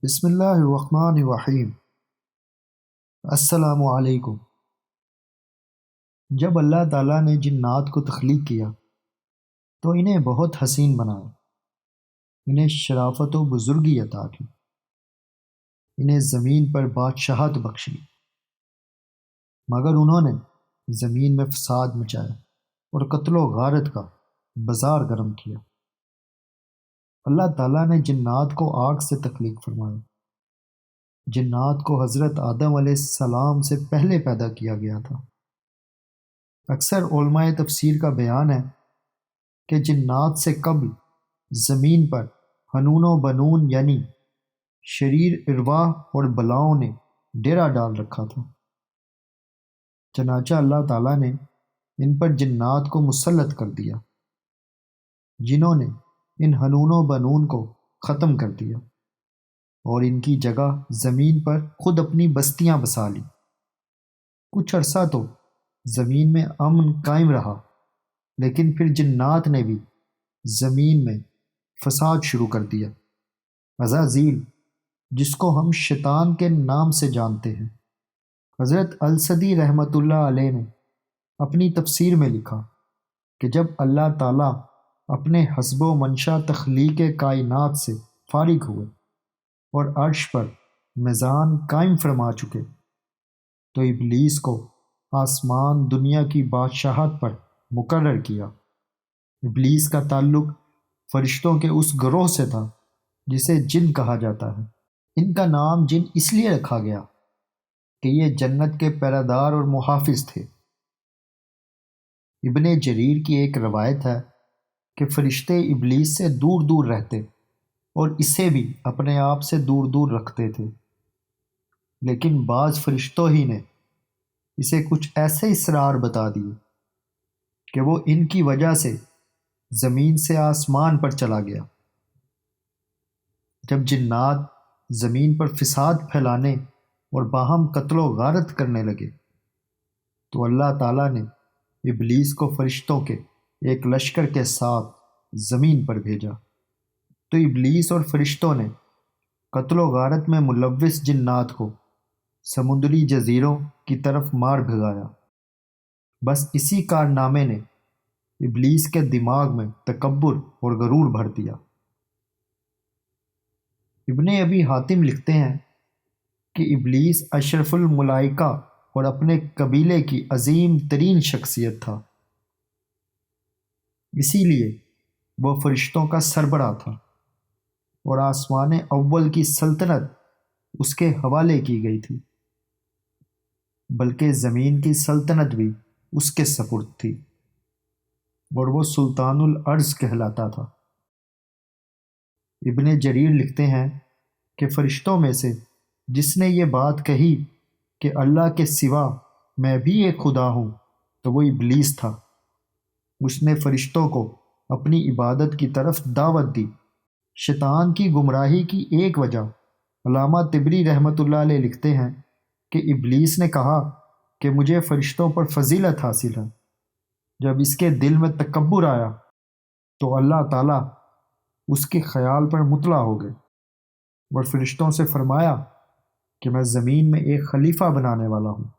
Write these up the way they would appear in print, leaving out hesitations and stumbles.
بسم اللہ الرحمن الرحیم۔ السلام علیکم۔ جب اللہ تعالیٰ نے جنات کو تخلیق کیا تو انہیں بہت حسین بنایا، انہیں شرافت و بزرگی عطا کی، انہیں زمین پر بادشاہت بخشی، مگر انہوں نے زمین میں فساد مچایا اور قتل و غارت کا بازار گرم کیا۔ اللہ تعالیٰ نے جنات کو آگ سے تخلیق فرمایا۔ جنات کو حضرت آدم علیہ السلام سے پہلے پیدا کیا گیا تھا۔ اکثر علماء تفسیر کا بیان ہے کہ جنات سے قبل زمین پر حنون و بنون یعنی شریر ارواح اور بلاؤں نے ڈیرا ڈال رکھا تھا، چنانچہ اللہ تعالیٰ نے ان پر جنات کو مسلط کر دیا، جنہوں نے ان حنون و بنون کو ختم کر دیا اور ان کی جگہ زمین پر خود اپنی بستیاں بسا لی۔ کچھ عرصہ تو زمین میں امن قائم رہا، لیکن پھر جنات نے بھی زمین میں فساد شروع کر دیا۔ عزازیل، جس کو ہم شیطان کے نام سے جانتے ہیں، حضرت السدی رحمۃ اللہ علیہ نے اپنی تفسیر میں لکھا کہ جب اللہ تعالیٰ اپنے حسب و منشا تخلیق کائنات سے فارغ ہوئے اور عرش پر میزان قائم فرما چکے تو ابلیس کو آسمان دنیا کی بادشاہت پر مقرر کیا۔ ابلیس کا تعلق فرشتوں کے اس گروہ سے تھا جسے جن کہا جاتا ہے۔ ان کا نام جن اس لیے رکھا گیا کہ یہ جنت کے پہرےدار اور محافظ تھے۔ ابن جریر کی ایک روایت ہے کہ فرشتے ابلیس سے دور دور رہتے اور اسے بھی اپنے آپ سے دور دور رکھتے تھے، لیکن بعض فرشتوں ہی نے اسے کچھ ایسے اسرار بتا دیے کہ وہ ان کی وجہ سے زمین سے آسمان پر چلا گیا۔ جب جنات زمین پر فساد پھیلانے اور باہم قتل و غارت کرنے لگے تو اللہ تعالیٰ نے ابلیس کو فرشتوں کے ایک لشکر کے ساتھ زمین پر بھیجا، تو ابلیس اور فرشتوں نے قتل و غارت میں ملوث جنات کو سمندری جزیروں کی طرف مار بھگایا۔ بس اسی کارنامے نے ابلیس کے دماغ میں تکبر اور غرور بھر دیا۔ ابن ابی حاتم لکھتے ہیں کہ ابلیس اشرف الملائکہ اور اپنے قبیلے کی عظیم ترین شخصیت تھا، اسی لیے وہ فرشتوں کا سربراہ تھا اور آسمان اول کی سلطنت اس کے حوالے کی گئی تھی، بلکہ زمین کی سلطنت بھی اس کے سپرد تھی اور وہ سلطان الارض کہلاتا تھا۔ ابن جریر لکھتے ہیں کہ فرشتوں میں سے جس نے یہ بات کہی کہ اللہ کے سوا میں بھی ایک خدا ہوں تو وہ ابلیس تھا۔ اس نے فرشتوں کو اپنی عبادت کی طرف دعوت دی۔ شیطان کی گمراہی کی ایک وجہ علامہ طبری رحمۃ اللہ علیہ لکھتے ہیں کہ ابلیس نے کہا کہ مجھے فرشتوں پر فضیلت حاصل ہے۔ جب اس کے دل میں تکبر آیا تو اللہ تعالیٰ اس کے خیال پر مطلع ہو گئے اور فرشتوں سے فرمایا کہ میں زمین میں ایک خلیفہ بنانے والا ہوں،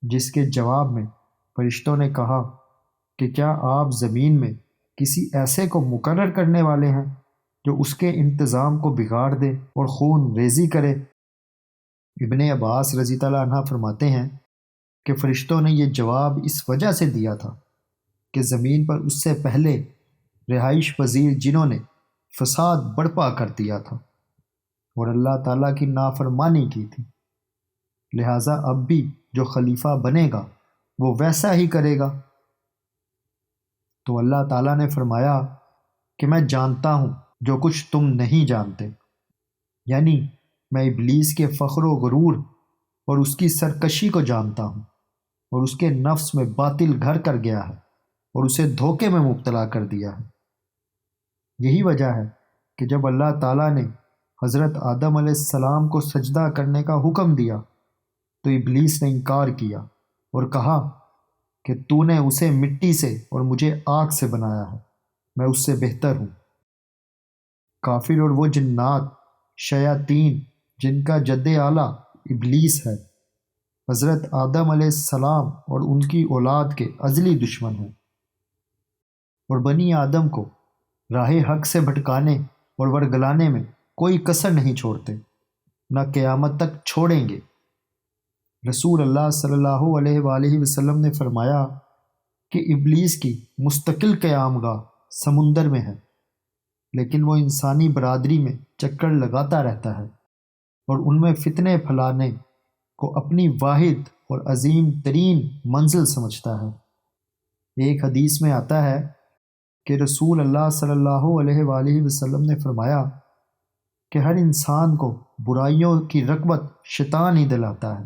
جس کے جواب میں فرشتوں نے کہا کہ کیا آپ زمین میں کسی ایسے کو مقرر کرنے والے ہیں جو اس کے انتظام کو بگاڑ دے اور خون ریزی کرے؟ ابن عباس رضی اللہ عنہ فرماتے ہیں کہ فرشتوں نے یہ جواب اس وجہ سے دیا تھا کہ زمین پر اس سے پہلے رہائش پذیر جنہوں نے فساد برپا کر دیا تھا اور اللہ تعالیٰ کی نافرمانی کی تھی، لہٰذا اب بھی جو خلیفہ بنے گا وہ ویسا ہی کرے گا۔ تو اللہ تعالیٰ نے فرمایا کہ میں جانتا ہوں جو کچھ تم نہیں جانتے، یعنی میں ابلیس کے فخر و غرور اور اس کی سرکشی کو جانتا ہوں اور اس کے نفس میں باطل گھر کر گیا ہے اور اسے دھوکے میں مبتلا کر دیا ہے۔ یہی وجہ ہے کہ جب اللہ تعالیٰ نے حضرت آدم علیہ السلام کو سجدہ کرنے کا حکم دیا تو ابلیس نے انکار کیا اور کہا کہ تو نے اسے مٹی سے اور مجھے آگ سے بنایا ہے، میں اس سے بہتر ہوں۔ کافر اور وہ جنات شیاطین جن کا جد اعلیٰ ابلیس ہے حضرت آدم علیہ السلام اور ان کی اولاد کے ازلی دشمن ہیں، اور بنی آدم کو راہ حق سے بھٹکانے اور ورگلانے میں کوئی کسر نہیں چھوڑتے، نہ قیامت تک چھوڑیں گے۔ رسول اللہ صلی اللہ علیہ وآلہ وسلم نے فرمایا کہ ابلیس کی مستقل قیام گاہ سمندر میں ہے، لیکن وہ انسانی برادری میں چکر لگاتا رہتا ہے اور ان میں فتنے پھیلانے کو اپنی واحد اور عظیم ترین منزل سمجھتا ہے۔ ایک حدیث میں آتا ہے کہ رسول اللہ صلی اللہ علیہ وآلہ وسلم نے فرمایا کہ ہر انسان کو برائیوں کی رغبت شیطان ہی دلاتا ہے،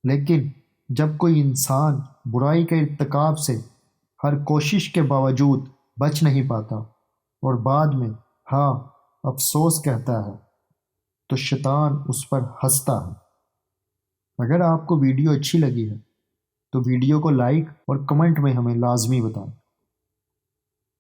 لیکن جب کوئی انسان برائی کے ارتکاب سے ہر کوشش کے باوجود بچ نہیں پاتا اور بعد میں ہاں افسوس کہتا ہے تو شیطان اس پر ہنستا ہے۔ اگر آپ کو ویڈیو اچھی لگی ہے تو ویڈیو کو لائک اور کمنٹ میں ہمیں لازمی بتائیں۔